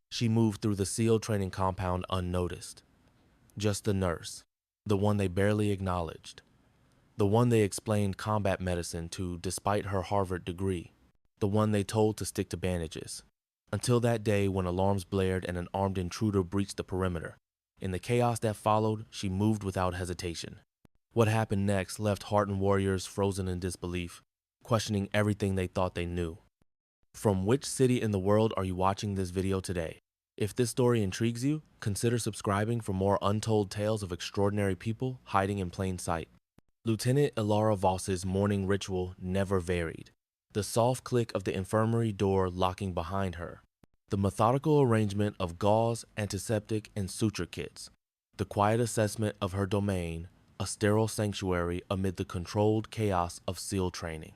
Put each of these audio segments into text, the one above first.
She moved through the SEAL training compound unnoticed. Just the nurse, the one they barely acknowledged, the one they explained combat medicine to despite her Harvard degree, the one they told to stick to bandages. Until that day when alarms blared and an armed intruder breached the perimeter. In the chaos that followed, she moved without hesitation. What happened next left hardened warriors frozen in disbelief, questioning everything they thought they knew. From which city in the world are you watching this video today? If this story intrigues you, consider subscribing for more untold tales of extraordinary people hiding in plain sight. Lieutenant Ilara Voss's morning ritual never varied. The soft click of the infirmary door locking behind her. The methodical arrangement of gauze, antiseptic, and suture kits. The quiet assessment of her domain, a sterile sanctuary amid the controlled chaos of SEAL training.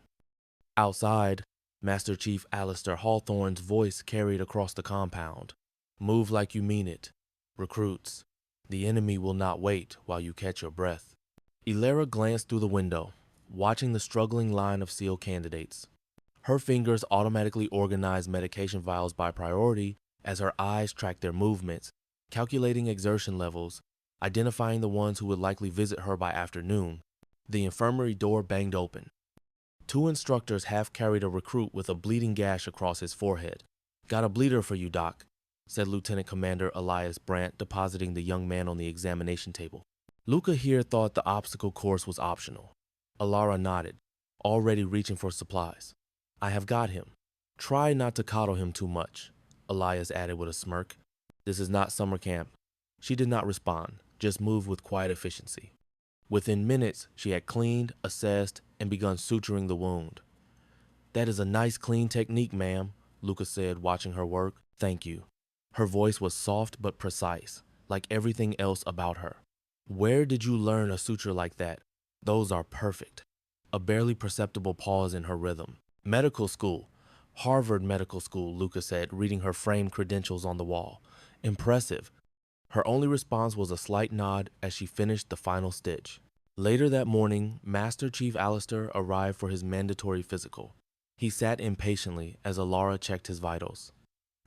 Outside, Master Chief Alistair Hawthorne's voice carried across the compound. Move like you mean it. Recruits, the enemy will not wait while you catch your breath. Ilara glanced through the window, watching the struggling line of SEAL candidates. Her fingers automatically organized medication vials by priority as her eyes tracked their movements, calculating exertion levels, identifying the ones who would likely visit her by afternoon. The infirmary door banged open. Two instructors half carried a recruit with a bleeding gash across his forehead. Got a bleeder for you, Doc, said Lieutenant Commander Elias Brandt, depositing the young man on the examination table. Luca here thought the obstacle course was optional. Ilara nodded, already reaching for supplies. I have got him. Try not to coddle him too much, Elias added with a smirk. This is not summer camp. She did not respond, just moved with quiet efficiency. Within minutes, she had cleaned, assessed, and begun suturing the wound. That is a nice clean technique, ma'am, Luca said, watching her work. Thank you. Her voice was soft but precise, like everything else about her. Where did you learn a suture like that? Those are perfect. A barely perceptible pause in her rhythm. Medical school. Harvard Medical School, Luca said, reading her framed credentials on the wall. Impressive. Her only response was a slight nod as she finished the final stitch. Later that morning, Master Chief Alistair arrived for his mandatory physical. He sat impatiently as Ilara checked his vitals.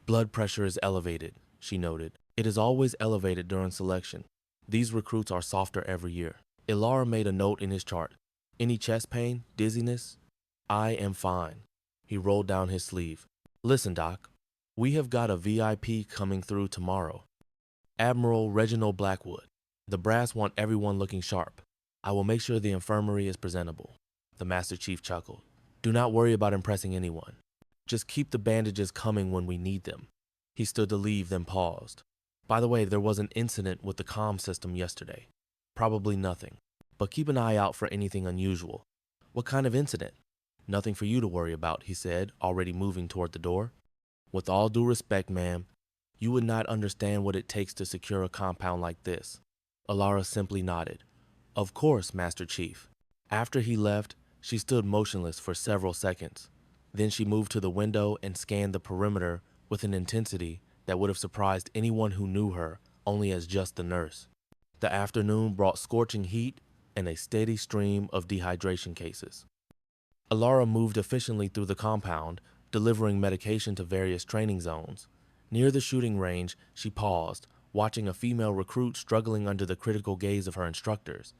Blood pressure is elevated, she noted. It is always elevated during selection. These recruits are softer every year. Ilara made a note in his chart. Any chest pain, dizziness? I am fine. He rolled down his sleeve. Listen, Doc, we have got a VIP coming through tomorrow. Admiral Reginald Blackwood. The brass want everyone looking sharp. I will make sure the infirmary is presentable. The Master Chief chuckled. Do not worry about impressing anyone. Just keep the bandages coming when we need them. He stood to leave, then paused. By the way, there was an incident with the comm system yesterday. Probably nothing, but keep an eye out for anything unusual. What kind of incident? Nothing for you to worry about, he said, already moving toward the door. With all due respect, ma'am, you would not understand what it takes to secure a compound like this. Ilara simply nodded. Of course, Master Chief. After he left, she stood motionless for several seconds. Then she moved to the window and scanned the perimeter with an intensity that would have surprised anyone who knew her only as just the nurse. The afternoon brought scorching heat and a steady stream of dehydration cases. Ilara moved efficiently through the compound, delivering medication to various training zones. Near the shooting range, she paused, watching a female recruit struggling under the critical gaze of her instructors.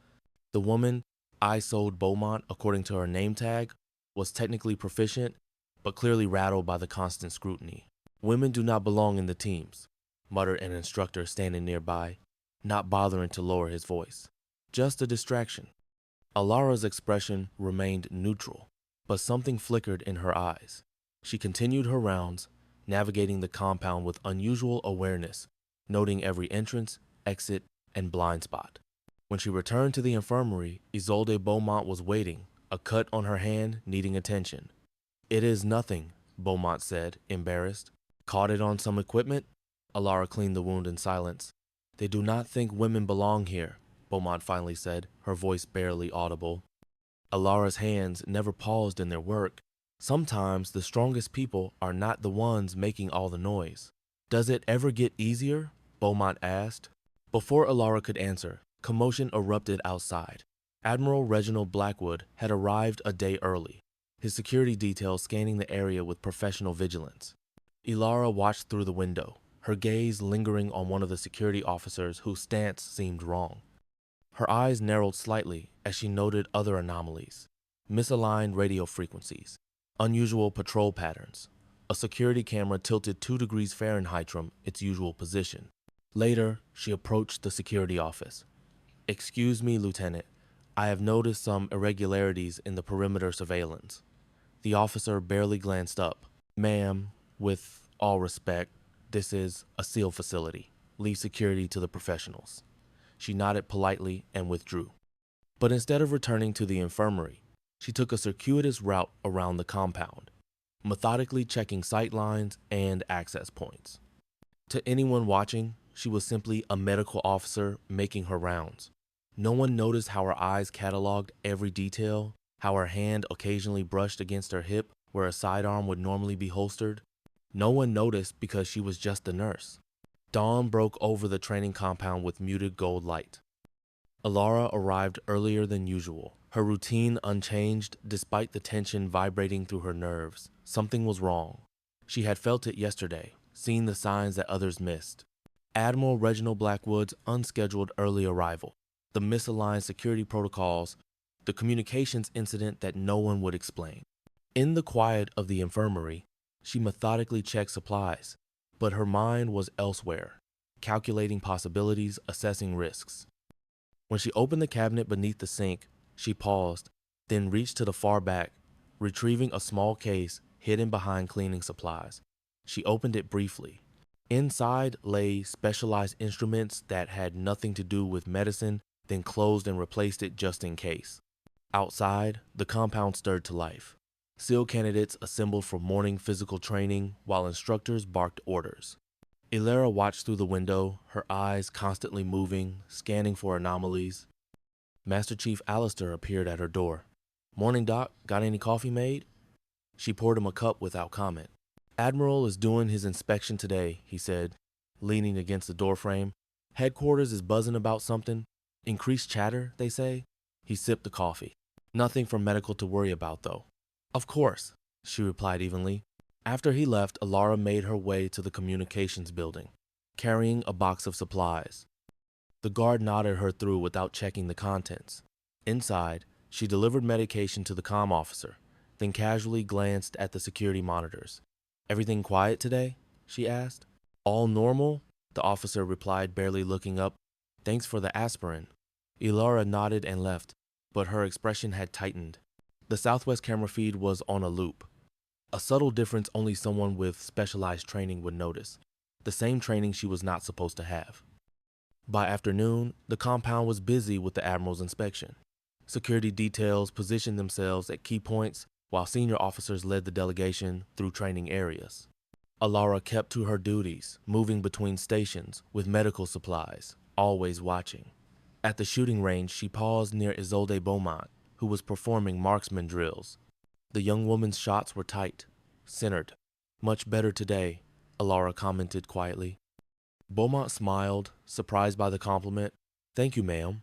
The woman, Isolde Beaumont, according to her name tag, was technically proficient, but clearly rattled by the constant scrutiny. Women do not belong in the teams, muttered an instructor standing nearby, not bothering to lower his voice. Just a distraction. Ilara's expression remained neutral, but something flickered in her eyes. She continued her rounds, navigating the compound with unusual awareness, noting every entrance, exit, and blind spot. When she returned to the infirmary, Isolde Beaumont was waiting, a cut on her hand needing attention. It is nothing, Beaumont said, embarrassed. Caught it on some equipment? Ilara cleaned the wound in silence. They do not think women belong here, Beaumont finally said, her voice barely audible. Ilara's hands never paused in their work. Sometimes the strongest people are not the ones making all the noise. Does it ever get easier? Beaumont asked. Before Ilara could answer, commotion erupted outside. Admiral Reginald Blackwood had arrived a day early, his security detail scanning the area with professional vigilance. Ilara watched through the window, her gaze lingering on one of the security officers whose stance seemed wrong. Her eyes narrowed slightly as she noted other anomalies: misaligned radio frequencies, unusual patrol patterns, a security camera tilted 2 degrees Fahrenheit from its usual position. Later, she approached the security office. "Excuse me, Lieutenant. I have noticed some irregularities in the perimeter surveillance." The officer barely glanced up. "Ma'am, with all respect, this is a SEAL facility. Leave security to the professionals." She nodded politely and withdrew. But instead of returning to the infirmary, she took a circuitous route around the compound, methodically checking sightlines and access points. To anyone watching, she was simply a medical officer making her rounds. No one noticed how her eyes cataloged every detail, how her hand occasionally brushed against her hip where a sidearm would normally be holstered. No one noticed because she was just a nurse. Dawn broke over the training compound with muted gold light. Alara arrived earlier than usual, her routine unchanged despite the tension vibrating through her nerves. Something was wrong. She had felt it yesterday, seen the signs that others missed. Admiral Reginald Blackwood's unscheduled early arrival, the misaligned security protocols, the communications incident that no one would explain. In the quiet of the infirmary, she methodically checked supplies, but her mind was elsewhere, calculating possibilities, assessing risks. When she opened the cabinet beneath the sink, she paused, then reached to the far back, retrieving a small case hidden behind cleaning supplies. She opened it briefly. Inside lay specialized instruments that had nothing to do with medicine, then closed and replaced it just in case. Outside, the compound stirred to life. SEAL candidates assembled for morning physical training while instructors barked orders. Ilera watched through the window, her eyes constantly moving, scanning for anomalies. Master Chief Alistair appeared at her door. "Morning, Doc. Got any coffee made?" She poured him a cup without comment. "Admiral is doing his inspection today," he said, leaning against the doorframe. "Headquarters is buzzing about something. Increased chatter, they say." He sipped the coffee. "Nothing from medical to worry about, though." "Of course," she replied evenly. After he left, Alara made her way to the communications building, carrying a box of supplies. The guard nodded her through without checking the contents. Inside, she delivered medication to the comm officer, then casually glanced at the security monitors. "Everything quiet today?" she asked. "All normal," the officer replied, barely looking up. "Thanks for the aspirin." Ilara nodded and left, but her expression had tightened. The Southwest camera feed was on a loop. A subtle difference only someone with specialized training would notice. The same training she was not supposed to have. By afternoon, the compound was busy with the Admiral's inspection. Security details positioned themselves at key points, while senior officers led the delegation through training areas. Alara kept to her duties, moving between stations with medical supplies, always watching. At the shooting range, she paused near Isolde Beaumont, who was performing marksman drills. The young woman's shots were tight, centered. "Much better today," Alara commented quietly. Beaumont smiled, surprised by the compliment. "Thank you, ma'am."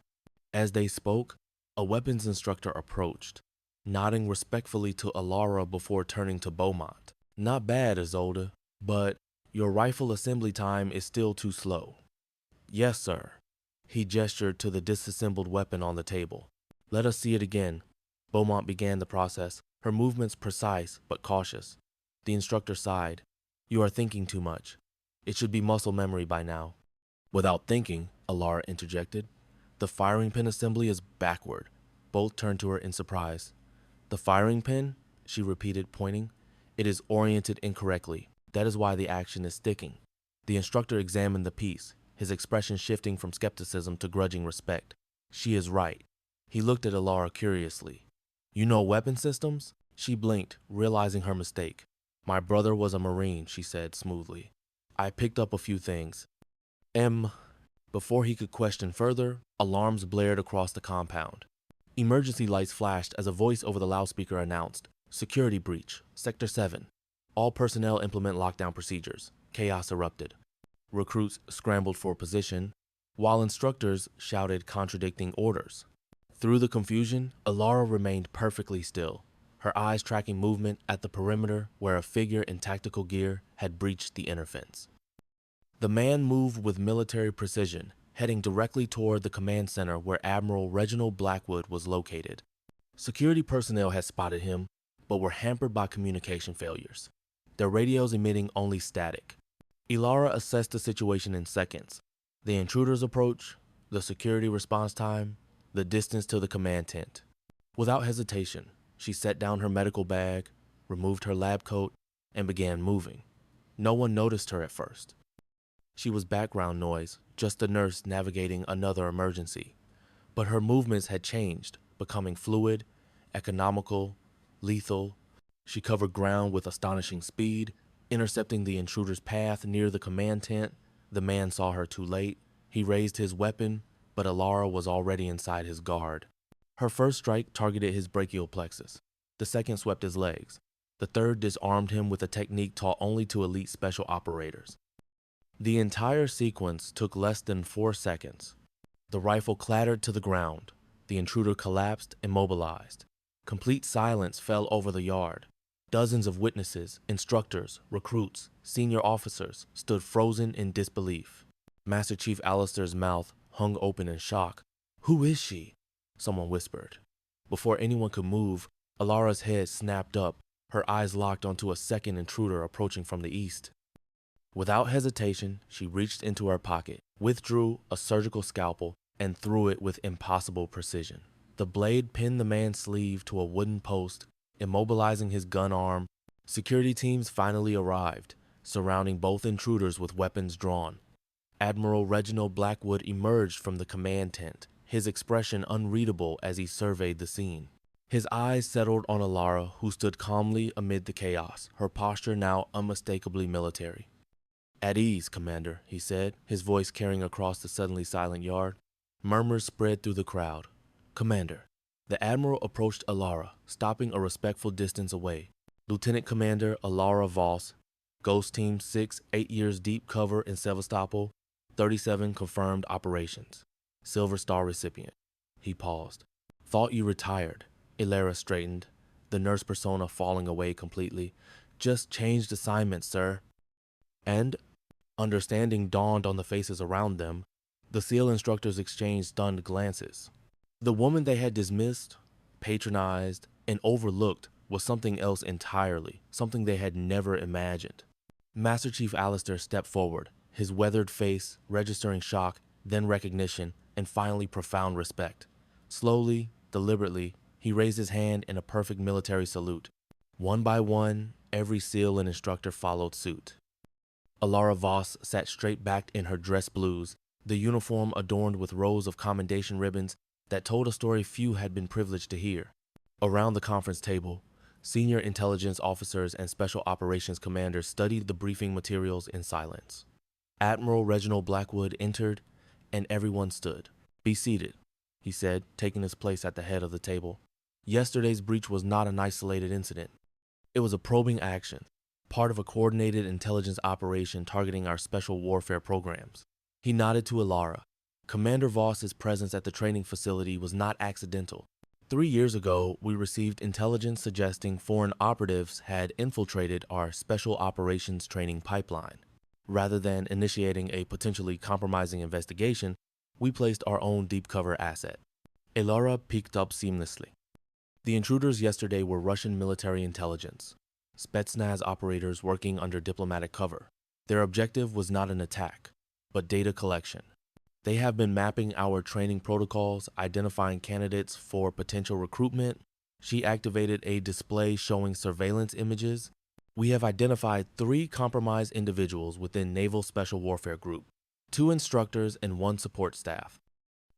As they spoke, a weapons instructor approached, nodding respectfully to Alara before turning to Beaumont. "Not bad, Isolde, but your rifle assembly time is still too slow." "Yes, sir." He gestured to the disassembled weapon on the table. "Let us see it again." Beaumont began the process, her movements precise but cautious. The instructor sighed. "You are thinking too much. It should be muscle memory by now." "Without thinking," Alara interjected. "The firing pin assembly is backward." Both turned to her in surprise. "The firing pin?" she repeated, pointing. "It is oriented incorrectly. That is why the action is sticking." The instructor examined the piece, his expression shifting from skepticism to grudging respect. "She is right." He looked at Alara curiously. "You know weapon systems?" She blinked, realizing her mistake. "My brother was a Marine," she said smoothly. "I picked up a few things." Before he could question further, alarms blared across the compound. Emergency lights flashed as a voice over the loudspeaker announced, "Security breach, Sector 7. All personnel implement lockdown procedures." Chaos erupted. Recruits scrambled for position, while instructors shouted contradicting orders. Through the confusion, Alara remained perfectly still, her eyes tracking movement at the perimeter where a figure in tactical gear had breached the inner fence. The man moved with military precision, heading directly toward the command center where Admiral Reginald Blackwood was located. Security personnel had spotted him, but were hampered by communication failures, their radios emitting only static. Ilara assessed the situation in seconds. The intruder's approach, the security response time, the distance to the command tent. Without hesitation, she set down her medical bag, removed her lab coat, and began moving. No one noticed her at first. She was background noise, just a nurse navigating another emergency. But her movements had changed, becoming fluid, economical, lethal. She covered ground with astonishing speed, intercepting the intruder's path near the command tent. The man saw her too late. He raised his weapon, but Ilara was already inside his guard. Her first strike targeted his brachial plexus. The second swept his legs. The third disarmed him with a technique taught only to elite special operators. The entire sequence took less than 4 seconds. The rifle clattered to the ground. The intruder collapsed, immobilized. Complete silence fell over the yard. Dozens of witnesses, instructors, recruits, senior officers stood frozen in disbelief. Master Chief Alistair's mouth hung open in shock. "Who is she?" someone whispered. Before anyone could move, Ilara's head snapped up, her eyes locked onto a second intruder approaching from the east. Without hesitation, she reached into her pocket, withdrew a surgical scalpel, and threw it with impossible precision. The blade pinned the man's sleeve to a wooden post, immobilizing his gun arm. Security teams finally arrived, surrounding both intruders with weapons drawn. Admiral Reginald Blackwood emerged from the command tent, his expression unreadable as he surveyed the scene. His eyes settled on Ilara, who stood calmly amid the chaos, her posture now unmistakably military. "At ease, Commander," he said, his voice carrying across the suddenly silent yard. Murmurs spread through the crowd. "Commander." The Admiral approached Ilara, stopping a respectful distance away. "Lieutenant Commander Ilara Voss, Ghost Team 6, 8 years deep cover in Sevastopol, 37 confirmed operations. Silver Star recipient." He paused. "Thought you retired." Ilara straightened, the nurse persona falling away completely. "Just changed assignments, sir." And understanding dawned on the faces around them. The SEAL instructors exchanged stunned glances. The woman they had dismissed, patronized, and overlooked was something else entirely, something they had never imagined. Master Chief Alistair stepped forward, his weathered face registering shock, then recognition, and finally profound respect. Slowly, deliberately, he raised his hand in a perfect military salute. One by one, every SEAL and instructor followed suit. Ilara Voss sat straight-backed in her dress blues, the uniform adorned with rows of commendation ribbons that told a story few had been privileged to hear. Around the conference table, senior intelligence officers and special operations commanders studied the briefing materials in silence. Admiral Reginald Blackwood entered, and everyone stood. "Be seated," he said, taking his place at the head of the table. "Yesterday's breach was not an isolated incident. It was a probing action, part of a coordinated intelligence operation targeting our special warfare programs." He nodded to Ilara. "Commander Voss's presence at the training facility was not accidental. 3 years ago, we received intelligence suggesting foreign operatives had infiltrated our special operations training pipeline. Rather than initiating a potentially compromising investigation, we placed our own deep cover asset." Ilara picked up seamlessly. "The intruders yesterday were Russian military intelligence, Spetsnaz operators working under diplomatic cover. Their objective was not an attack, but data collection. They have been mapping our training protocols, identifying candidates for potential recruitment." She activated a display showing surveillance images. "We have identified 3 compromised individuals within Naval Special Warfare Group, 2 instructors and 1 support staff.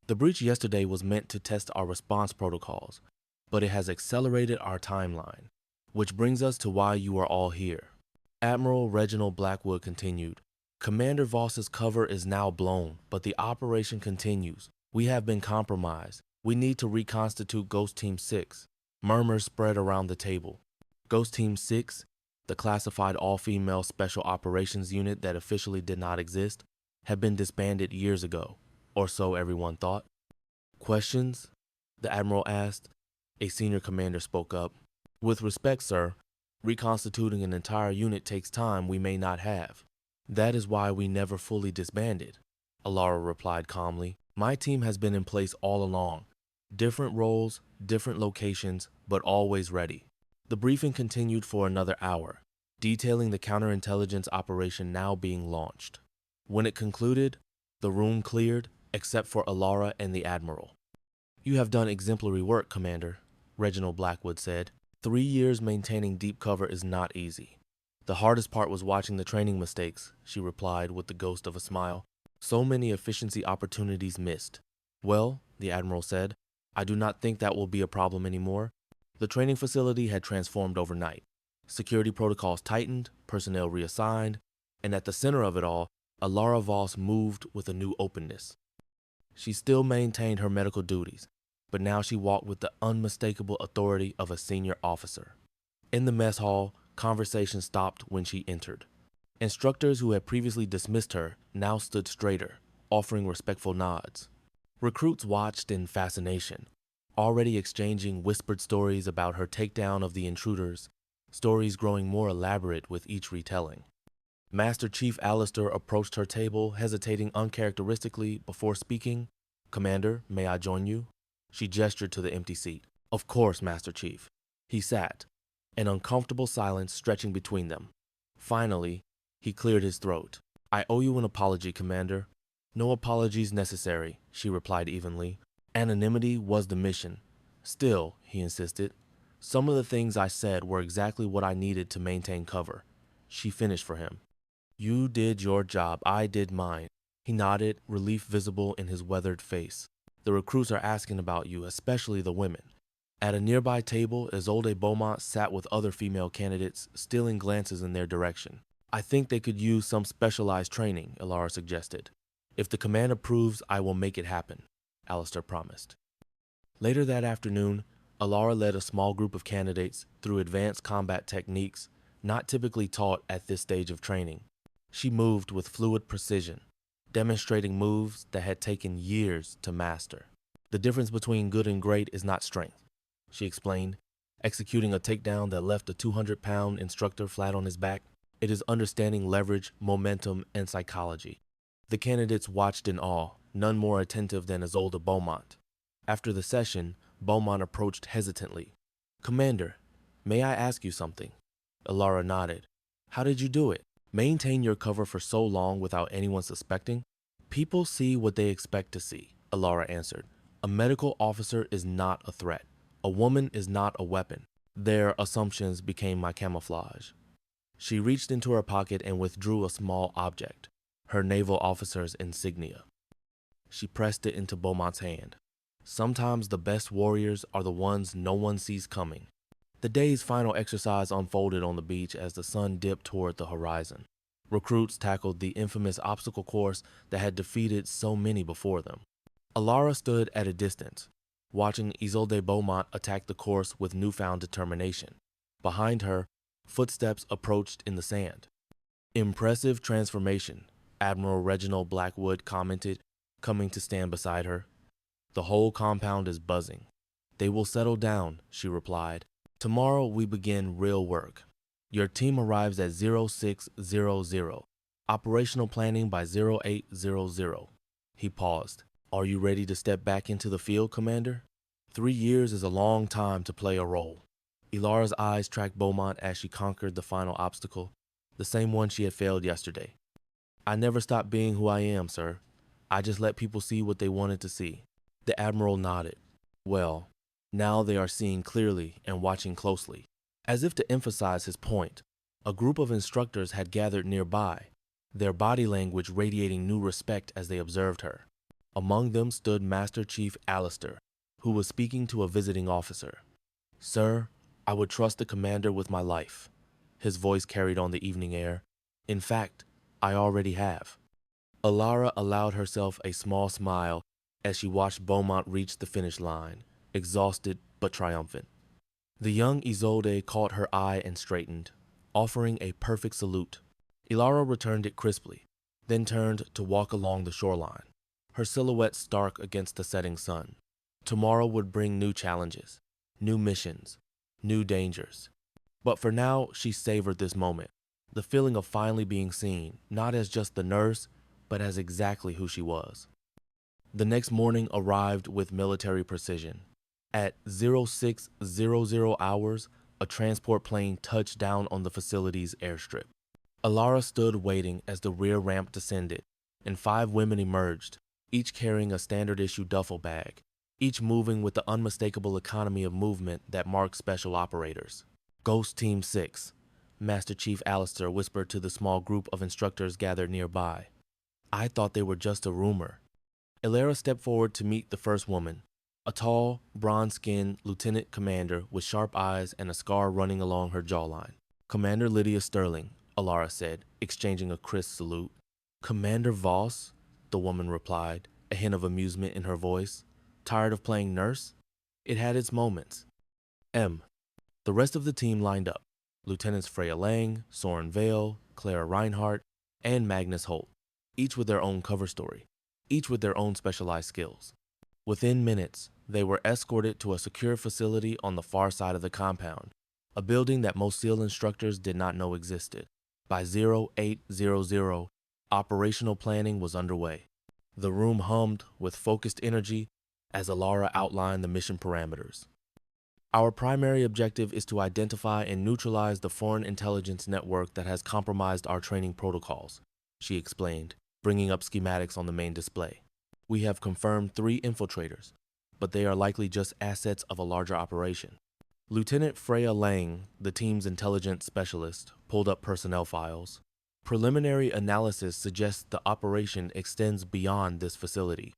The breach yesterday was meant to test our response protocols, but it has accelerated our timeline. Which brings us to why you are all here." Admiral Reginald Blackwood continued. "Commander Voss's cover is now blown, but the operation continues. We have been compromised. We need to reconstitute Ghost Team 6. Murmurs spread around the table. Ghost Team 6, the classified all-female special operations unit that officially did not exist, had been disbanded years ago, or so everyone thought. "Questions?" the Admiral asked. A senior commander spoke up. "With respect, sir, reconstituting an entire unit takes time we may not have. That is why we never fully disbanded, Alara replied calmly. My team has been in place all along. Different roles, different locations, but always ready. The briefing continued for another hour, detailing the counterintelligence operation now being launched. When it concluded, the room cleared, except for Alara and the Admiral. You have done exemplary work, Commander, Reginald Blackwood said. 3 years maintaining deep cover is not easy. The hardest part was watching the training mistakes, she replied with the ghost of a smile. So many efficiency opportunities missed. Well, the Admiral said, I do not think that will be a problem anymore. The training facility had transformed overnight. Security protocols tightened, personnel reassigned, and at the center of it all, Alara Voss moved with a new openness. She still maintained her medical duties, but now she walked with the unmistakable authority of a senior officer. In the mess hall, conversation stopped when she entered. Instructors who had previously dismissed her now stood straighter, offering respectful nods. Recruits watched in fascination, already exchanging whispered stories about her takedown of the intruders, stories growing more elaborate with each retelling. Master Chief Alistair approached her table, hesitating uncharacteristically before speaking. Commander, may I join you? She gestured to the empty seat. Of course, Master Chief. He sat, an uncomfortable silence stretching between them. Finally, he cleared his throat. I owe you an apology, Commander. No apologies necessary, she replied evenly. Anonymity was the mission. Still, he insisted, some of the things I said were exactly what I needed to maintain cover. She finished for him. You did your job, I did mine. He nodded, relief visible in his weathered face. The recruits are asking about you, especially the women. At a nearby table, Isolde Beaumont sat with other female candidates, stealing glances in their direction. I think they could use some specialized training, Alara suggested. If the command approves, I will make it happen, Alistair promised. Later that afternoon, Alara led a small group of candidates through advanced combat techniques not typically taught at this stage of training. She moved with fluid precision, demonstrating moves that had taken years to master. The difference between good and great is not strength, she explained, executing a takedown that left a 200-pound instructor flat on his back. It is understanding leverage, momentum, and psychology. The candidates watched in awe, none more attentive than Isolde Beaumont. After the session, Beaumont approached hesitantly. Commander, may I ask you something? Alara nodded. How did you do it? Maintain your cover for so long without anyone suspecting? People see what they expect to see, Alara answered. A medical officer is not a threat. A woman is not a weapon. Their assumptions became my camouflage. She reached into her pocket and withdrew a small object, her naval officer's insignia. She pressed it into Beaumont's hand. Sometimes the best warriors are the ones no one sees coming. The day's final exercise unfolded on the beach as the sun dipped toward the horizon. Recruits tackled the infamous obstacle course that had defeated so many before them. Alara stood at a distance, watching Isolde Beaumont attack the course with newfound determination. Behind her, footsteps approached in the sand. Impressive transformation, Admiral Reginald Blackwood commented, coming to stand beside her. The whole compound is buzzing. They will settle down, she replied. Tomorrow we begin real work. Your team arrives at 0600. Operational planning by 0800. He paused. Are you ready to step back into the field, Commander? 3 years is a long time to play a role. Ilara's eyes tracked Beaumont as she conquered the final obstacle, the same one she had failed yesterday. I never stopped being who I am, sir. I just let people see what they wanted to see. The Admiral nodded. Well, now they are seeing clearly and watching closely. As if to emphasize his point, a group of instructors had gathered nearby, their body language radiating new respect as they observed her. Among them stood Master Chief Alistair, who was speaking to a visiting officer. Sir, I would trust the commander with my life. His voice carried on the evening air. In fact, I already have. Alara allowed herself a small smile as she watched Beaumont reach the finish line, exhausted but triumphant. The young Isolde caught her eye and straightened, offering a perfect salute. Ilara returned it crisply, then turned to walk along the shoreline, her silhouette stark against the setting sun. Tomorrow would bring new challenges, new missions, new dangers. But for now, she savored this moment, The feeling of finally being seen, not as just the nurse, but as exactly who she was. The next morning arrived with military precision. At 0600 hours, a transport plane touched down on the facility's airstrip. Alara stood waiting as the rear ramp descended, and 5 women emerged, each carrying a standard-issue duffel bag, each moving with the unmistakable economy of movement that marks special operators. Ghost Team 6, Master Chief Alistair whispered to the small group of instructors gathered nearby. I thought they were just a rumor. Alara stepped forward to meet the first woman, a tall, bronze-skinned lieutenant commander with sharp eyes and a scar running along her jawline. Commander Lydia Sterling, Alara said, exchanging a crisp salute. Commander Voss, the woman replied, a hint of amusement in her voice. Tired of playing nurse? It had its moments. The rest of the team lined up. Lieutenants Freya Lang, Soren Vale, Clara Reinhardt, and Magnus Holt, each with their own cover story, each with their own specialized skills. Within minutes, they were escorted to a secure facility on the far side of the compound, a building that most SEAL instructors did not know existed. By 0800, operational planning was underway. The room hummed with focused energy as Alara outlined the mission parameters. Our primary objective is to identify and neutralize the foreign intelligence network that has compromised our training protocols, she explained, bringing up schematics on the main display. We have confirmed 3 infiltrators, but they are likely just assets of a larger operation. Lieutenant Freya Lang, the team's intelligence specialist, pulled up personnel files. Preliminary analysis suggests the operation extends beyond this facility.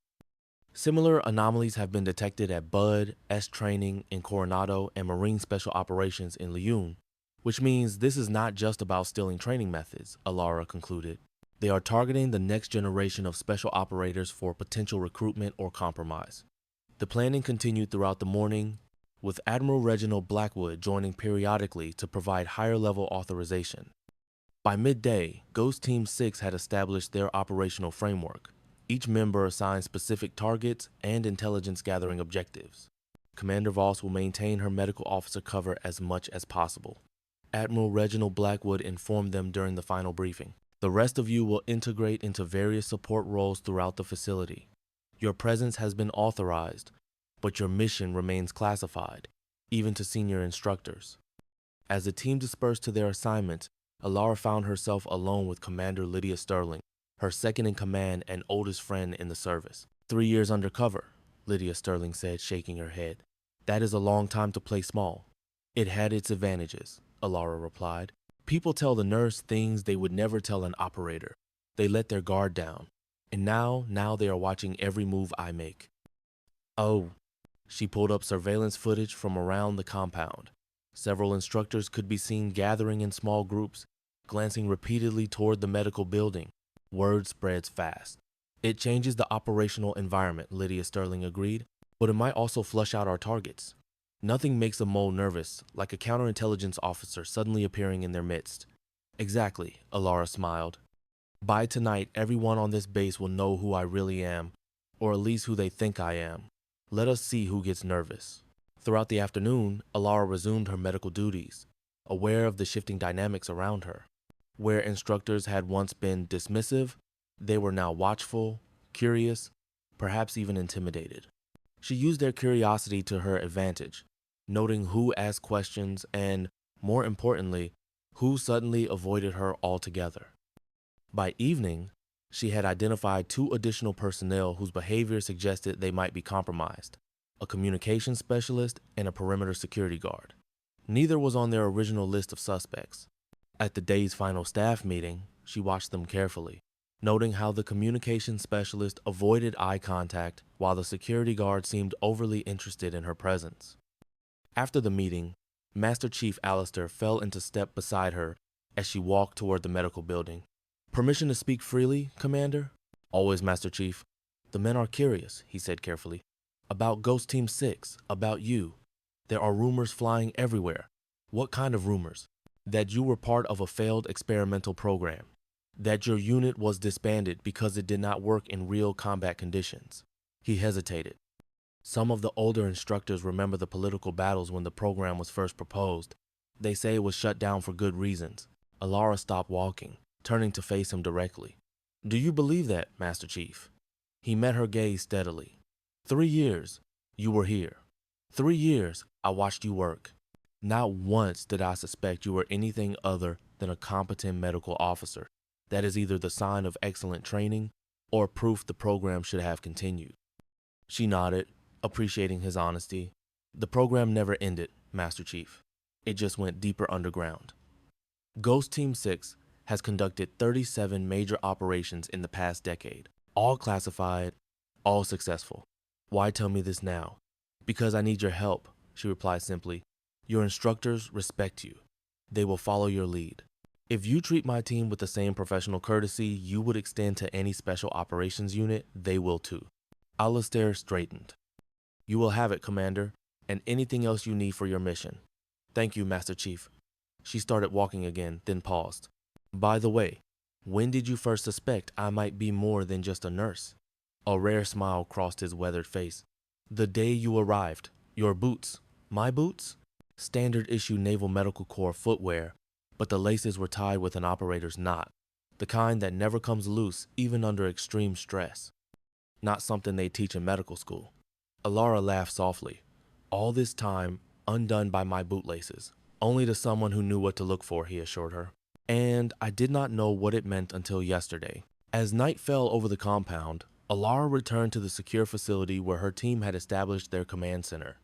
Similar anomalies have been detected at BUD, S-Training in Coronado, and Marine Special Operations in Lyon, which means this is not just about stealing training methods, Alara concluded. They are targeting the next generation of special operators for potential recruitment or compromise. The planning continued throughout the morning, with Admiral Reginald Blackwood joining periodically to provide higher-level authorization. By midday, Ghost Team 6 had established their operational framework, each member assigned specific targets and intelligence-gathering objectives. Commander Voss will maintain her medical officer cover as much as possible. Admiral Reginald Blackwood informed them during the final briefing. The rest of you will integrate into various support roles throughout the facility. Your presence has been authorized, but your mission remains classified, even to senior instructors. As the team dispersed to their assignments, Alara found herself alone with Commander Lydia Sterling, her second-in-command and oldest friend in the service. 3 years undercover, Lydia Sterling said, shaking her head. That is a long time to play small. It had its advantages, Alara replied. People tell the nurse things they would never tell an operator. They let their guard down. And now they are watching every move I make. Oh, she pulled up surveillance footage from around the compound. Several instructors could be seen gathering in small groups, glancing repeatedly toward the medical building. Word spreads fast. It changes the operational environment, Lydia Sterling agreed, but it might also flush out our targets. Nothing makes a mole nervous, like a counterintelligence officer suddenly appearing in their midst. Exactly, Alara smiled. By tonight, everyone on this base will know who I really am, or at least who they think I am. Let us see who gets nervous. Throughout the afternoon, Alara resumed her medical duties, aware of the shifting dynamics around her. Where instructors had once been dismissive, they were now watchful, curious, perhaps even intimidated. She used their curiosity to her advantage, noting who asked questions and, more importantly, who suddenly avoided her altogether. By evening, she had identified 2 additional personnel whose behavior suggested they might be compromised, a communications specialist and a perimeter security guard. Neither was on their original list of suspects. At the day's final staff meeting, she watched them carefully, noting how the communications specialist avoided eye contact while the security guard seemed overly interested in her presence. After the meeting, Master Chief Alistair fell into step beside her as she walked toward the medical building. Permission to speak freely, Commander? Always, Master Chief. The men are curious, he said carefully. About Ghost Team 6, about you. There are rumors flying everywhere. What kind of rumors? That you were part of a failed experimental program. That your unit was disbanded because it did not work in real combat conditions. He hesitated. Some of the older instructors remember the political battles when the program was first proposed. They say it was shut down for good reasons, Alara stopped walking, turning to face him directly. Do you believe that, Master Chief? He met her gaze steadily. 3 years, you were here. 3 years, I watched you work. Not once did I suspect you were anything other than a competent medical officer. That is either the sign of excellent training or proof the program should have continued. She nodded, appreciating his honesty. The program never ended, Master Chief. It just went deeper underground. Ghost Team 6 has conducted 37 major operations in the past decade, all classified, all successful. Why tell me this now? Because I need your help, she replied simply. Your instructors respect you. They will follow your lead. If you treat my team with the same professional courtesy you would extend to any special operations unit, they will too. Alistair straightened. You will have it, Commander, and anything else you need for your mission. Thank you, Master Chief. She started walking again, then paused. By the way, when did you first suspect I might be more than just a nurse? A rare smile crossed his weathered face. The day you arrived. Your boots. My boots? Standard issue Naval Medical Corps footwear, but the laces were tied with an operator's knot, the kind that never comes loose even under extreme stress. Not something they teach in medical school. Alara laughed softly. All this time, undone by my bootlaces. Only to someone who knew what to look for, he assured her. And I did not know what it meant until yesterday. As night fell over the compound, Alara returned to the secure facility where her team had established their command center.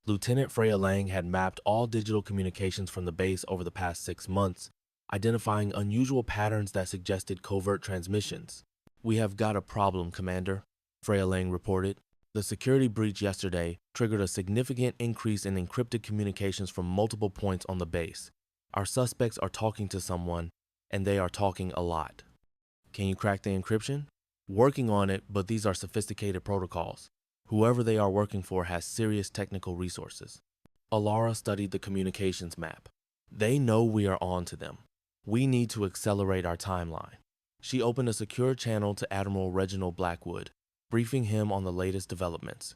Lieutenant Freya Lang had mapped all digital communications from the base over the past 6 months, identifying unusual patterns that suggested covert transmissions. We have got a problem, Commander, Freya Lang reported. The security breach yesterday triggered a significant increase in encrypted communications from multiple points on the base. Our suspects are talking to someone, and they are talking a lot. Can you crack the encryption? Working on it, but these are sophisticated protocols. Whoever they are working for has serious technical resources. Alara studied the communications map. They know we are on to them. We need to accelerate our timeline. She opened a secure channel to Admiral Reginald Blackwood, briefing him on the latest developments.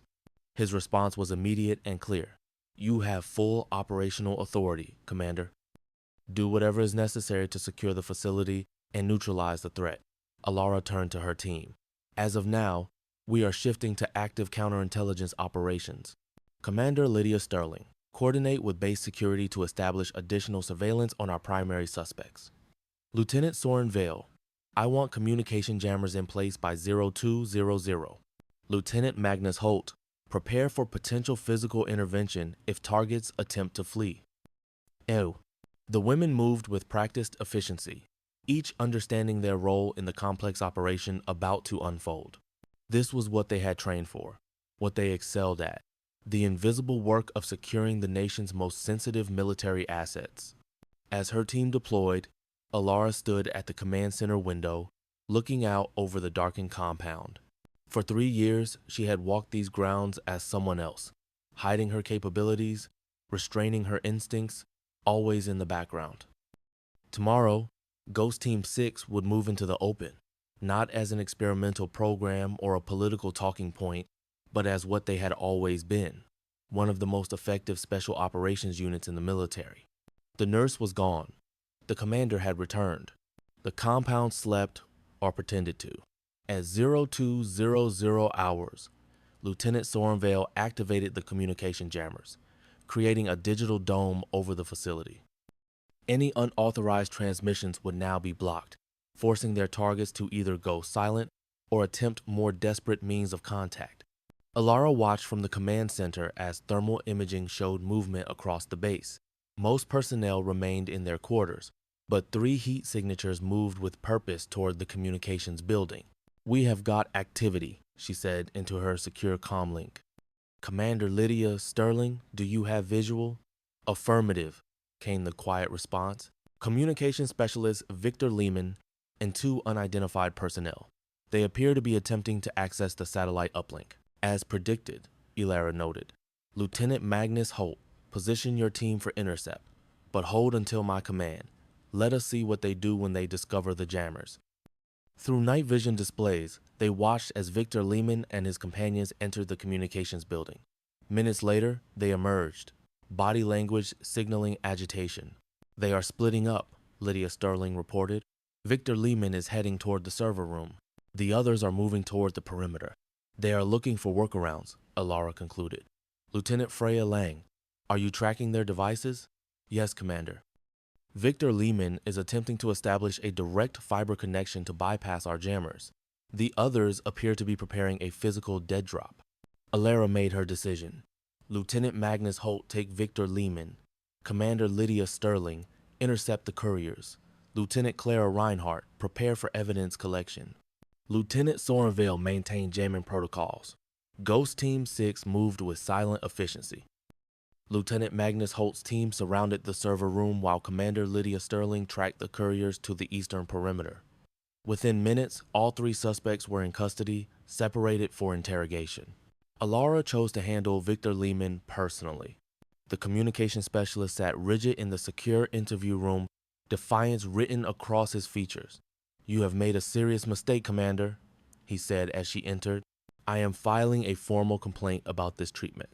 His response was immediate and clear. You have full operational authority, Commander. Do whatever is necessary to secure the facility and neutralize the threat. Alara turned to her team. As of now, we are shifting to active counterintelligence operations. Commander Lydia Sterling, coordinate with base security to establish additional surveillance on our primary suspects. Lieutenant Soren Vale, I want communication jammers in place by 0200. Lieutenant Magnus Holt, prepare for potential physical intervention if targets attempt to flee. Ew. The women moved with practiced efficiency, each understanding their role in the complex operation about to unfold. This was what they had trained for, what they excelled at, the invisible work of securing the nation's most sensitive military assets. As her team deployed, Alara stood at the command center window, looking out over the darkened compound. For 3 years, she had walked these grounds as someone else, hiding her capabilities, restraining her instincts, always in the background. Tomorrow, Ghost Team 6 would move into the open, not as an experimental program or a political talking point, but as what they had always been, one of the most effective special operations units in the military. The nurse was gone. The commander had returned. The compound slept, or pretended to. At 0200 hours, Lieutenant Sorenvale activated the communication jammers, creating a digital dome over the facility. Any unauthorized transmissions would now be blocked, forcing their targets to either go silent or attempt more desperate means of contact. Alara watched from the command center as thermal imaging showed movement across the base. Most personnel remained in their quarters, but 3 heat signatures moved with purpose toward the communications building. We have got activity, she said into her secure comlink. Commander Lydia Sterling, do you have visual? Affirmative, came the quiet response. Communication specialist Victor Lehman and 2 unidentified personnel. They appear to be attempting to access the satellite uplink. As predicted, Alara noted. Lieutenant Magnus Holt, position your team for intercept, but hold until my command. Let us see what they do when they discover the jammers. Through night vision displays, they watched as Victor Lehman and his companions entered the communications building. Minutes later, they emerged, body language signaling agitation. They are splitting up, Lydia Sterling reported. Victor Lehman is heading toward the server room. The others are moving toward the perimeter. They are looking for workarounds, Alara concluded. Lieutenant Freya Lang, are you tracking their devices? Yes, Commander. Victor Lehman is attempting to establish a direct fiber connection to bypass our jammers. The others appear to be preparing a physical dead drop. Alara made her decision. Lieutenant Magnus Holt take Victor Lehman. Commander Lydia Sterling intercept the couriers. Lieutenant Clara Reinhardt prepare for evidence collection. Lieutenant Sorenvale maintained jamming protocols. Ghost Team 6 moved with silent efficiency. Lieutenant Magnus Holt's team surrounded the server room while Commander Lydia Sterling tracked the couriers to the eastern perimeter. Within minutes, all three suspects were in custody, separated for interrogation. Alara chose to handle Victor Lehman personally. The communication specialist sat rigid in the secure interview room, defiance written across his features. You have made a serious mistake, Commander, he said as she entered. I am filing a formal complaint about this treatment.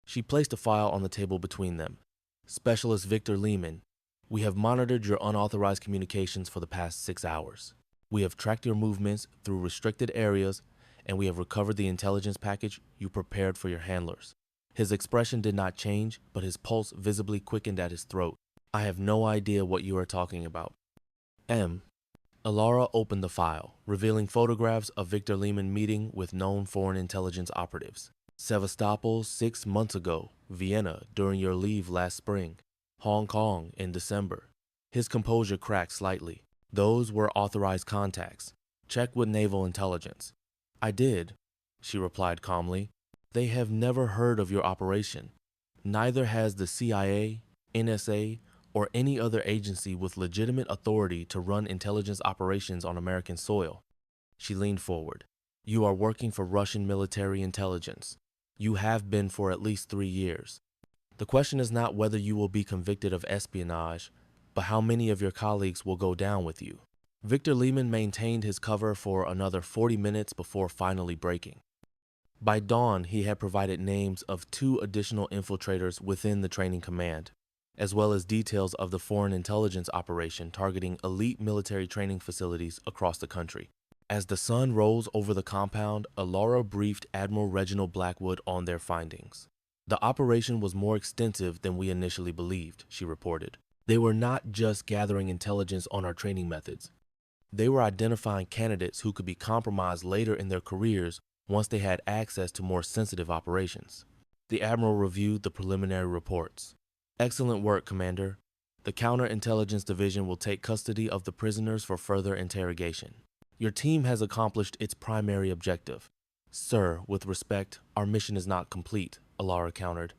She placed a file on the table between them. Specialist Victor Lehman, we have monitored your unauthorized communications for the past 6 hours. We have tracked your movements through restricted areas, and we have recovered the intelligence package you prepared for your handlers. His expression did not change, but his pulse visibly quickened at his throat. I have no idea what you are talking about. Alara opened the file, revealing photographs of Victor Lehman meeting with known foreign intelligence operatives. Sevastopol 6 months ago, Vienna during your leave last spring, Hong Kong in December. His composure cracked slightly. Those were authorized contacts. Check with naval intelligence. I did, she replied calmly. They have never heard of your operation. Neither has the CIA, NSA, or any other agency with legitimate authority to run intelligence operations on American soil. She leaned forward. You are working for Russian military intelligence. You have been for at least 3 years. The question is not whether you will be convicted of espionage, but how many of your colleagues will go down with you. Victor Lehman maintained his cover for another 40 minutes before finally breaking. By dawn, he had provided names of 2 additional infiltrators within the training command, as well as details of the foreign intelligence operation targeting elite military training facilities across the country. As the sun rose over the compound, Alara briefed Admiral Reginald Blackwood on their findings. The operation was more extensive than we initially believed, she reported. They were not just gathering intelligence on our training methods. They were identifying candidates who could be compromised later in their careers once they had access to more sensitive operations. The Admiral reviewed the preliminary reports. Excellent work, Commander. The Counterintelligence Division will take custody of the prisoners for further interrogation. Your team has accomplished its primary objective. Sir, with respect, our mission is not complete, Alara countered.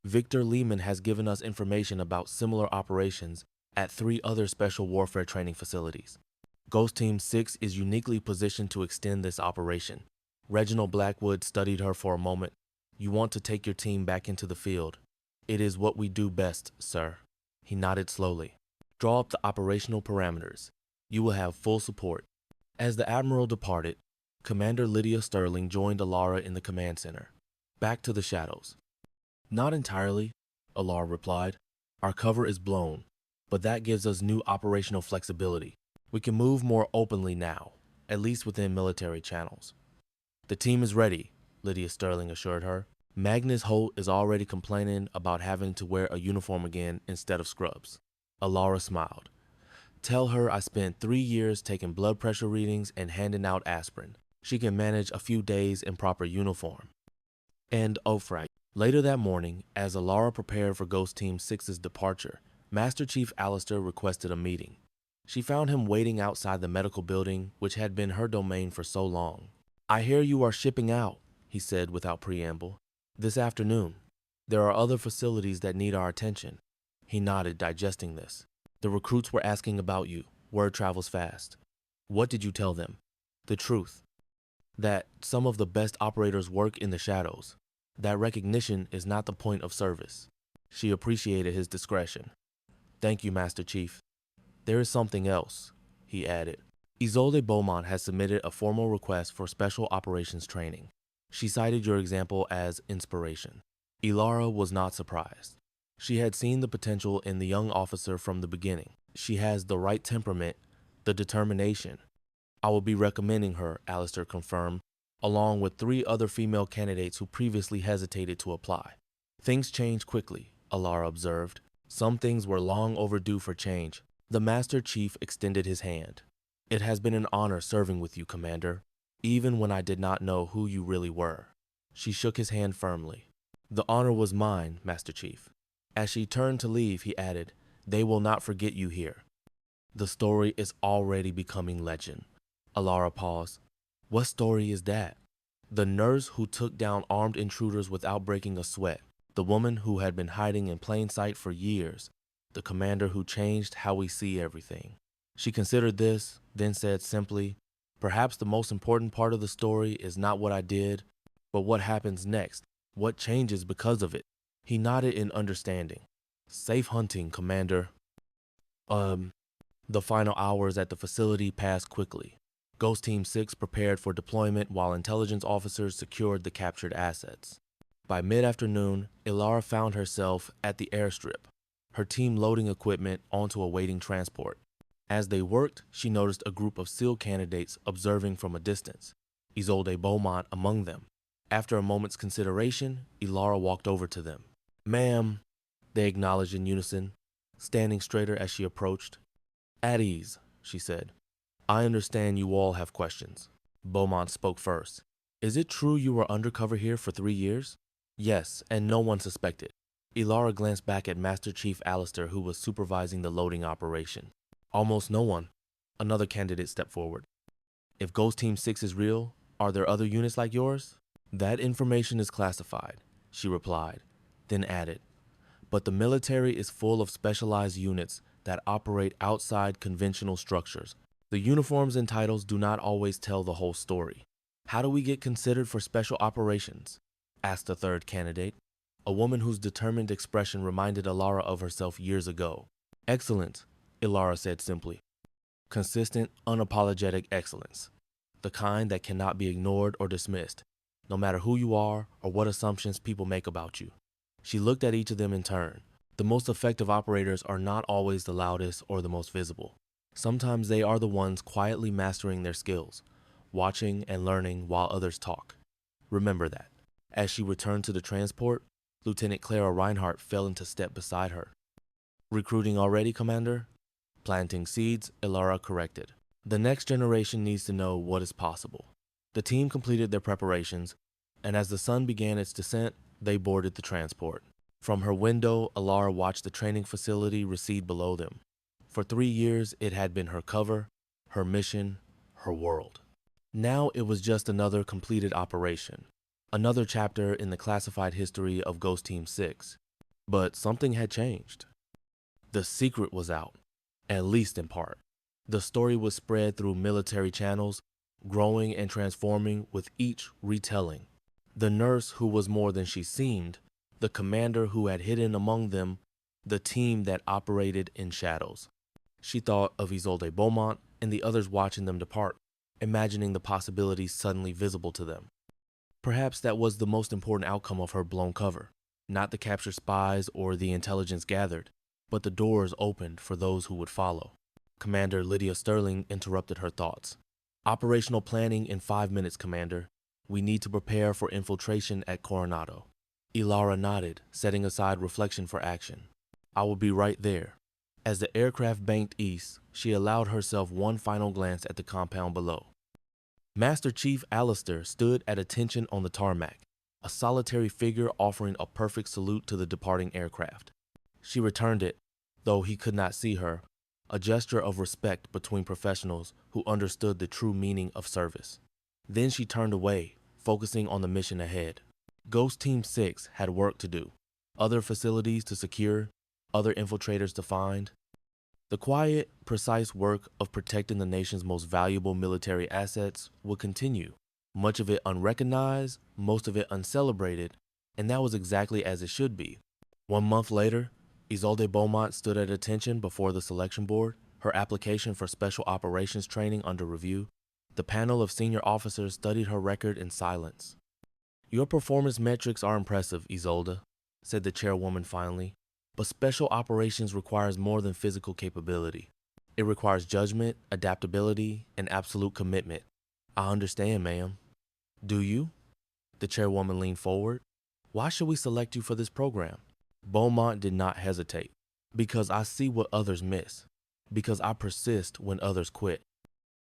Victor Lehman has given us information about similar operations at 3 other special warfare training facilities. Ghost Team 6 is uniquely positioned to extend this operation. Reginald Blackwood studied her for a moment. You want to take your team back into the field. It is what we do best, sir. He nodded slowly. Draw up the operational parameters. You will have full support. As the Admiral departed, Commander Lydia Sterling joined Alara in the command center. Back to the shadows. Not entirely, Alara replied. Our cover is blown, but that gives us new operational flexibility. We can move more openly now, at least within military channels. The team is ready, Lydia Sterling assured her. Magnus Holt is already complaining about having to wear a uniform again instead of scrubs. Alara smiled. Tell her I spent 3 years taking blood pressure readings and handing out aspirin. She can manage a few days in proper uniform. And Ofrag. Later that morning, as Alara prepared for Ghost Team 6's departure, Master Chief Alistair requested a meeting. She found him waiting outside the medical building, which had been her domain for so long. I hear you are shipping out, he said without preamble. This afternoon. There are other facilities that need our attention. He nodded, digesting this. The recruits were asking about you. Word travels fast. What did you tell them? The truth. That some of the best operators work in the shadows. That recognition is not the point of service. She appreciated his discretion. Thank you, Master Chief. There is something else, he added. Isolde Beaumont has submitted a formal request for special operations training. She cited your example as inspiration. Alara was not surprised. She had seen the potential in the young officer from the beginning. She has the right temperament, the determination. I will be recommending her, Alistair confirmed, along with 3 other female candidates who previously hesitated to apply. Things change quickly, Alara observed. Some things were long overdue for change. The Master Chief extended his hand. It has been an honor serving with you, Commander, even when I did not know who you really were. She shook his hand firmly. The honor was mine, Master Chief. As she turned to leave, he added, they will not forget you here. The story is already becoming legend. Alara paused. What story is that? The nurse who took down armed intruders without breaking a sweat. The woman who had been hiding in plain sight for years. The commander who changed how we see everything. She considered this, then said simply, perhaps the most important part of the story is not what I did, but what happens next, what changes because of it. He nodded in understanding. Safe hunting, Commander. The final hours at the facility passed quickly. Ghost Team 6 prepared for deployment while intelligence officers secured the captured assets. By mid-afternoon, Ilara found herself at the airstrip, her team loading equipment onto a waiting transport. As they worked, she noticed a group of SEAL candidates observing from a distance, Isolde Beaumont among them. After a moment's consideration, Ilara walked over to them. Ma'am, they acknowledged in unison, standing straighter as she approached. At ease, she said. I understand you all have questions. Beaumont spoke first. Is it true you were undercover here for 3 years? Yes, and no one suspected. Ilara glanced back at Master Chief Alistair, who was supervising the loading operation. Almost no one. Another candidate stepped forward. If Ghost Team 6 is real, are there other units like yours? That information is classified, she replied, then added. But the military is full of specialized units that operate outside conventional structures. The uniforms and titles do not always tell the whole story. How do we get considered for special operations? Asked the third candidate, a woman whose determined expression reminded Ilara of herself years ago. Excellent, Ilara said simply. Consistent, unapologetic excellence. The kind that cannot be ignored or dismissed, no matter who you are or what assumptions people make about you. She looked at each of them in turn. The most effective operators are not always the loudest or the most visible. Sometimes they are the ones quietly mastering their skills, watching and learning while others talk. Remember that. As she returned to the transport, Lieutenant Clara Reinhardt fell into step beside her. Recruiting already, Commander? Planting seeds, Ilara corrected. The next generation needs to know what is possible. The team completed their preparations, and as the sun began its descent, they boarded the transport. From her window, Ilara watched the training facility recede below them. For 3 years, it had been her cover, her mission, her world. Now it was just another completed operation, another chapter in the classified history of Ghost Team 6. But something had changed. The secret was out, at least in part. The story was spread through military channels, growing and transforming with each retelling. The nurse who was more than she seemed, the commander who had hidden among them, the team that operated in shadows. She thought of Isolde Beaumont and the others watching them depart, imagining the possibilities suddenly visible to them. Perhaps that was the most important outcome of her blown cover, not the captured spies or the intelligence gathered, but the doors opened for those who would follow. Commander Lydia Sterling interrupted her thoughts. Operational planning in 5 minutes, Commander. We need to prepare for infiltration at Coronado. Ilara nodded, setting aside reflection for action. I will be right there. As the aircraft banked east, she allowed herself one final glance at the compound below. Master Chief Alistair stood at attention on the tarmac, a solitary figure offering a perfect salute to the departing aircraft. She returned it, though he could not see her, a gesture of respect between professionals who understood the true meaning of service. Then she turned away, focusing on the mission ahead. Ghost Team 6 had work to do, other facilities to secure, other infiltrators to find. The quiet, precise work of protecting the nation's most valuable military assets would continue, much of it unrecognized, most of it uncelebrated, and that was exactly as it should be. 1 month later, Isolde Beaumont stood at attention before the selection board, her application for special operations training under review. The panel of senior officers studied her record in silence. Your performance metrics are impressive, Isolde, said the chairwoman finally. But special operations requires more than physical capability. It requires judgment, adaptability, and absolute commitment. I understand, ma'am. Do you? The chairwoman leaned forward. Why should we select you for this program? Beaumont did not hesitate. Because I see what others miss. Because I persist when others quit.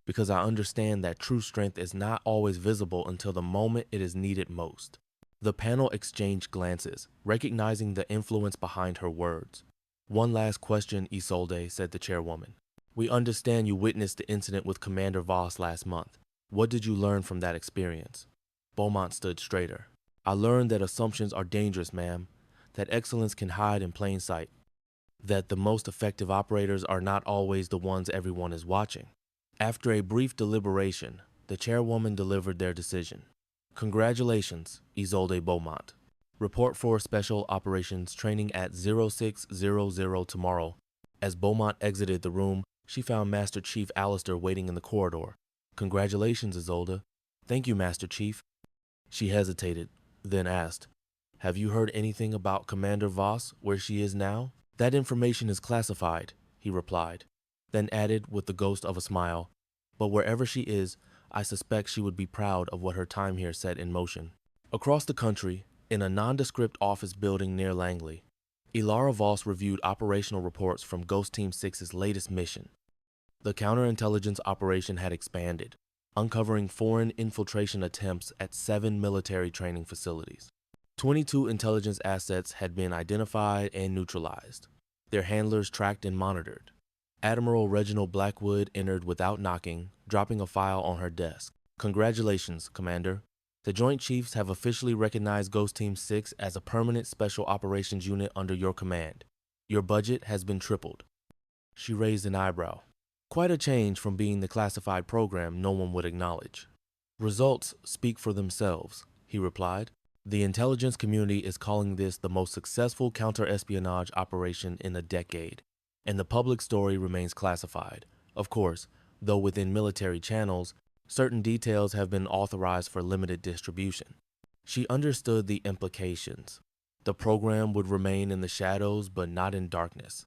Because I understand that true strength is not always visible until the moment it is needed most. The panel exchanged glances, recognizing the influence behind her words. One last question, Isolde, said the chairwoman. We understand you witnessed the incident with Commander Voss last month. What did you learn from that experience? Beaumont stood straighter. I learned that assumptions are dangerous, ma'am. That excellence can hide in plain sight. That the most effective operators are not always the ones everyone is watching. After a brief deliberation, the chairwoman delivered their decision. Congratulations, Isolde Beaumont. Report for Special Operations training at 0600 tomorrow. As Beaumont exited the room, she found Master Chief Alistair waiting in the corridor. Congratulations, Isolde. Thank you, Master Chief. She hesitated, then asked, Have you heard anything about Commander Voss, where she is now? That information is classified, he replied, then added with the ghost of a smile, But wherever she is, I suspect she would be proud of what her time here set in motion. Across the country, in a nondescript office building near Langley, Ilara Voss reviewed operational reports from Ghost Team 6's latest mission. The counterintelligence operation had expanded, uncovering foreign infiltration attempts at 7 military training facilities. 22 intelligence assets had been identified and neutralized, their handlers tracked and monitored. Admiral Reginald Blackwood entered without knocking, dropping a file on her desk. Congratulations, Commander. The Joint Chiefs have officially recognized Ghost Team 6 as a permanent special operations unit under your command. Your budget has been tripled. She raised an eyebrow. Quite a change from being the classified program no one would acknowledge. Results speak for themselves, he replied. The intelligence community is calling this the most successful counter-espionage operation in a decade, and the public story remains classified. Of course, though within military channels, certain details have been authorized for limited distribution. She understood the implications. The program would remain in the shadows but not in darkness.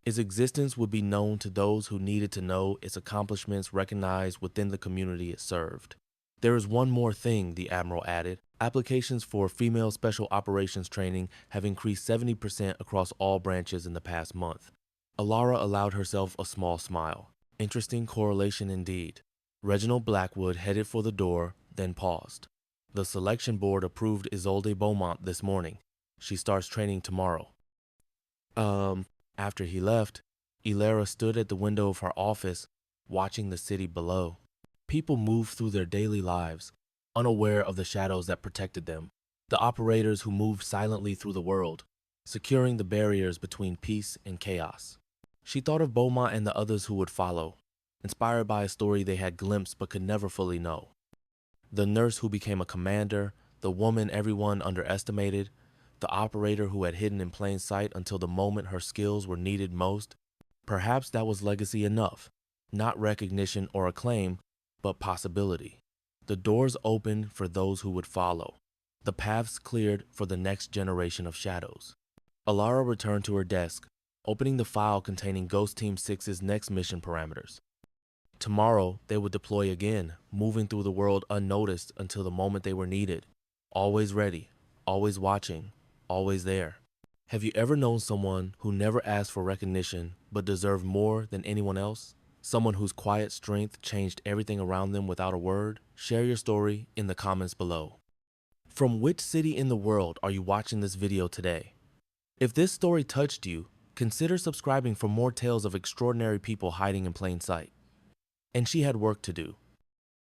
Its existence would be known to those who needed to know, its accomplishments recognized within the community it served. There is one more thing, the Admiral added. Applications for female special operations training have increased 70% across all branches in the past month. Ilara allowed herself a small smile. Interesting correlation indeed. Reginald Blackwood headed for the door, then paused. The selection board approved Isolde Beaumont this morning. She starts training tomorrow. After he left, Ilara stood at the window of her office, watching the city below. People moved through their daily lives, unaware of the shadows that protected them. The operators who moved silently through the world, securing the barriers between peace and chaos. She thought of Beaumont and the others who would follow, inspired by a story they had glimpsed but could never fully know. The nurse who became a commander, the woman everyone underestimated, the operator who had hidden in plain sight until the moment her skills were needed most. Perhaps that was legacy enough, not recognition or acclaim, but possibility. The doors opened for those who would follow. The paths cleared for the next generation of shadows. Ilara returned to her desk, opening the file containing Ghost Team 6's next mission parameters. Tomorrow, they would deploy again, moving through the world unnoticed until the moment they were needed. Always ready, always watching, always there. Have you ever known someone who never asked for recognition but deserved more than anyone else? Someone whose quiet strength changed everything around them without a word? Share your story in the comments below. From which city in the world are you watching this video today? If this story touched you, consider subscribing for more tales of extraordinary people hiding in plain sight. And she had work to do.